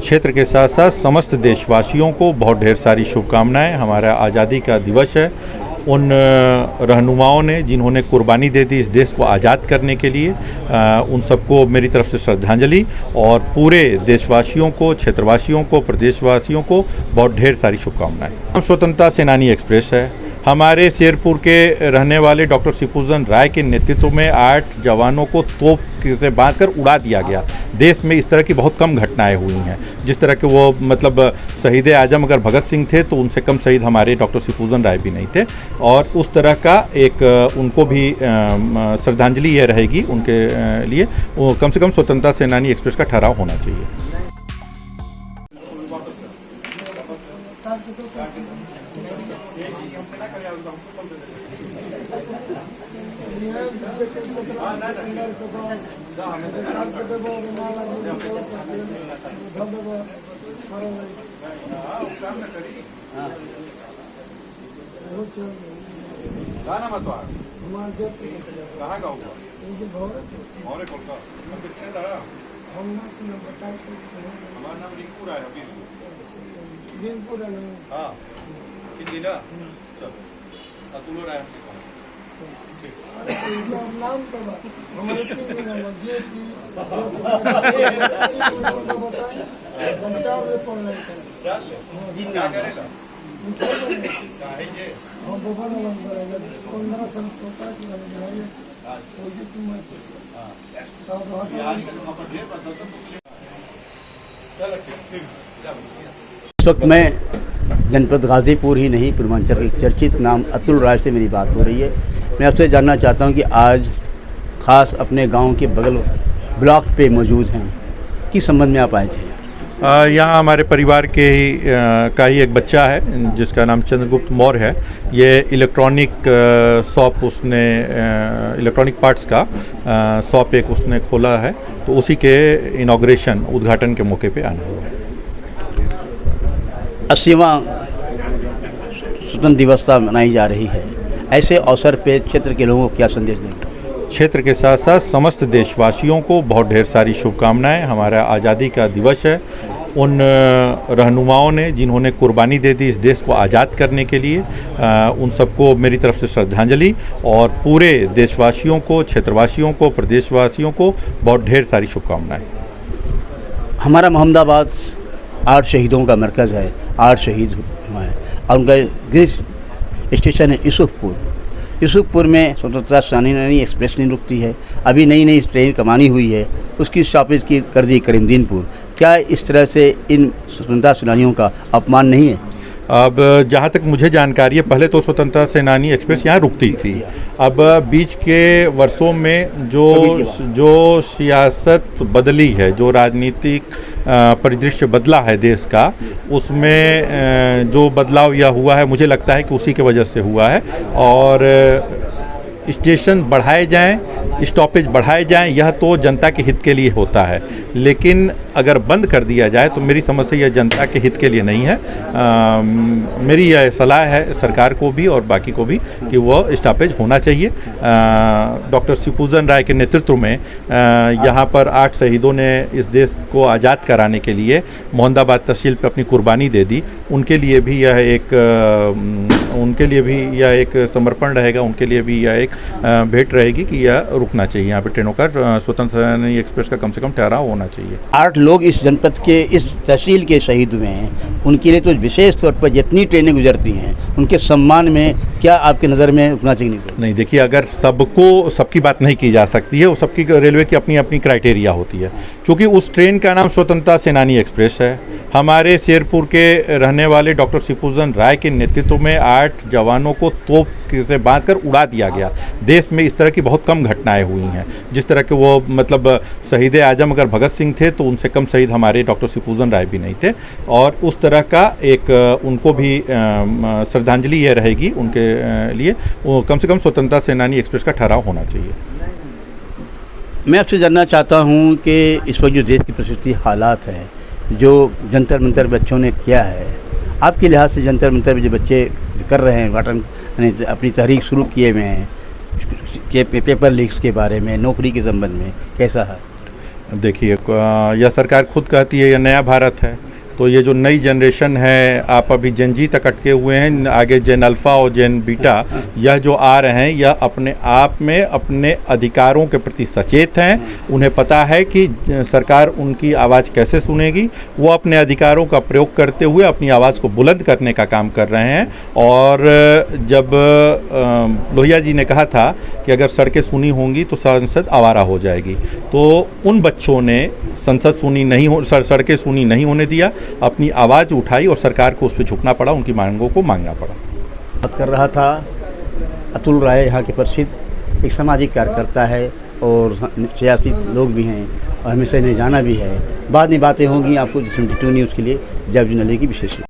क्षेत्र के साथ साथ समस्त देशवासियों को बहुत ढेर सारी शुभकामनाएं। हमारा आज़ादी का दिवस है। उन रहनुमाओं ने जिन्होंने कुर्बानी दे दी इस देश को आज़ाद करने के लिए, उन सबको मेरी तरफ से श्रद्धांजलि, और पूरे देशवासियों को, क्षेत्रवासियों को, प्रदेशवासियों को बहुत ढेर सारी शुभकामनाएं। स्वतंत्रता सेनानी एक्सप्रेस है। हमारे शेरपुर के रहने वाले डॉक्टर शिवपूजन राय के नेतृत्व में 8 जवानों को तोप से बांधकर उड़ा दिया गया। देश में इस तरह की बहुत कम घटनाएं हुई हैं। जिस तरह के वो मतलब शहीद आजम अगर भगत सिंह थे तो उनसे कम शहीद हमारे डॉक्टर शिवपूजन राय भी नहीं थे, और उस तरह का एक उनको भी श्रद्धांजलि यह रहेगी उनके लिए। कम से कम स्वतंत्रता सेनानी एक्सप्रेस का ठहराव होना चाहिए। हमारा नाम रिंकू राय है। हाँ, जिला अतुल राय नाम तो हमारे इस वक्त मैं जनपद गाज़ीपुर ही नहीं, पूर्वांचल के चर्चित नाम अतुल राय से मेरी बात हो रही है। मैं आपसे जानना चाहता हूं कि आज ख़ास अपने गांव के बगल ब्लॉक पे मौजूद हैं, किस संबंध में आप आए थे? यहाँ हमारे परिवार के ही का ही एक बच्चा है जिसका नाम चंद्रगुप्त मौर्य है। ये इलेक्ट्रॉनिक शॉप, उसने इलेक्ट्रॉनिक पार्ट्स का शॉप एक उसने खोला है, तो उसी के इनॉग्रेशन उद्घाटन के मौके पे आना हुआ। 80वां स्वतंत्र दिवस मनाई जा रही है। ऐसे अवसर पे क्षेत्र के लोगों को क्या संदेश देंगे? क्षेत्र के साथ साथ समस्त देशवासियों को बहुत ढेर सारी शुभकामनाएं। हमारा आज़ादी का दिवस है। उन रहनुमाओं ने जिन्होंने कुर्बानी दे दी इस देश को आज़ाद करने के लिए, उन सबको मेरी तरफ से श्रद्धांजलि, और पूरे देशवासियों को, क्षेत्रवासियों को, प्रदेशवासियों को बहुत ढेर सारी शुभकामनाएं। हमारा मोहम्मदाबाद 8 शहीदों का मरकज़ है। 8 शहीद हुए हैं और उनका गृह स्टेशन है यूसुफपुर में स्वतंत्रता सेनानी एक्सप्रेस नहीं रुकती है। अभी नई ट्रेन कमानी हुई है, उसकी स्टॉपेज की कर दी करीमदीनपुर। क्या इस तरह से इन स्वतंत्रता सेनानियों का अपमान नहीं है? अब जहाँ तक मुझे जानकारी है, पहले तो स्वतंत्रता सेनानी एक्सप्रेस यहाँ रुकती थी। अब बीच के वर्षों में जो सियासत बदली है, जो राजनीतिक परिदृश्य बदला है देश का, उसमें जो बदलाव यह हुआ है, मुझे लगता है कि उसी के वजह से हुआ है। और स्टेशन बढ़ाए जाएं, स्टॉपेज बढ़ाए जाएं, यह तो जनता के हित के लिए होता है, लेकिन अगर बंद कर दिया जाए तो मेरी समझ से यह जनता के हित के लिए नहीं है। मेरी यह सलाह है सरकार को भी और बाकी को भी कि वह स्टॉपेज होना चाहिए। डॉक्टर शिवपूजन राय के नेतृत्व में यहाँ पर 8 शहीदों ने इस देश को आज़ाद कराने के लिए मोहम्मदाबाद तहसील पे अपनी कुर्बानी दे दी। उनके लिए भी यह एक समर्पण रहेगा, उनके लिए भी यह एक भेंट रहेगी कि यह रुकना चाहिए। यहाँ पे ट्रेनों का, स्वतंत्र सेनानी एक्सप्रेस का कम से कम ठहराव होना चाहिए। 8 लोग इस जनपद के, इस तहसील के शहीद हुए हैं। उनके लिए तो विशेष तौर पर जितनी ट्रेनें गुजरती हैं उनके सम्मान में क्या आपकी नज़र में रुकना चाहिए? नहीं, देखिए, अगर सबकी बात नहीं की जा सकती है, वो सबकी रेलवे की अपनी अपनी क्राइटेरिया होती है। क्योंकि उस ट्रेन का नाम स्वतंत्रता सेनानी एक्सप्रेस है। हमारे शेरपुर के रहने वाले डॉक्टर शिवपूजन राय के नेतृत्व में 8 जवानों को तोप से बांधकर उड़ा दिया गया। देश में इस तरह की बहुत कम घटनाएं हुई हैं। जिस तरह के वो मतलब शहीद आजम अगर भगत सिंह थे तो उनसे कम शहीद हमारे डॉक्टर शिवपूजन राय भी नहीं थे, और उस तरह का एक उनको भी श्रद्धांजलि यह रहेगी उनके लिए। कम से कम स्वतंत्रता सेनानी एक्सप्रेस का ठहराव होना चाहिए। मैं आपसे जानना चाहता हूं कि इस वक्त जो देश की परिस्थिति हालात है, जो जंतर मंतर बच्चों ने किया है, आपके लिहाज से जंतर मंतर में जो बच्चे कर रहे हैं, वाटन अपनी तहरीक शुरू किए हुए हैं, के पेपर लीक्स के बारे में, नौकरी के संबंध में कैसा है? देखिए यह सरकार खुद कहती है यह नया भारत है, तो ये जो नई जनरेशन है, आप अभी जेन जी तक अटके हुए हैं, आगे जेन अल्फ़ा और जेन बीटा, यह जो आ रहे हैं यह अपने आप में अपने अधिकारों के प्रति सचेत हैं। उन्हें पता है कि सरकार उनकी आवाज़ कैसे सुनेगी, वो अपने अधिकारों का प्रयोग करते हुए अपनी आवाज़ को बुलंद करने का काम कर रहे हैं। और जब लोहिया जी ने कहा था कि अगर सड़कें सुनी होंगी तो संसद आवारा हो जाएगी, तो उन बच्चों ने संसद सुनी नहीं हो, सड़कें सुनी नहीं होने दिया, अपनी आवाज़ उठाई और सरकार को उस पर झुकना पड़ा, उनकी मांगों को मांगना पड़ा। बात कर रहा था अतुल राय, यहाँ के प्रसिद्ध एक सामाजिक कार्यकर्ता है और सियासी लोग भी हैं और हमेशा इन्हें जाना भी है। बाद में बातें होंगी आपको जिसमें न्यूज़ के लिए जब नले की विशेष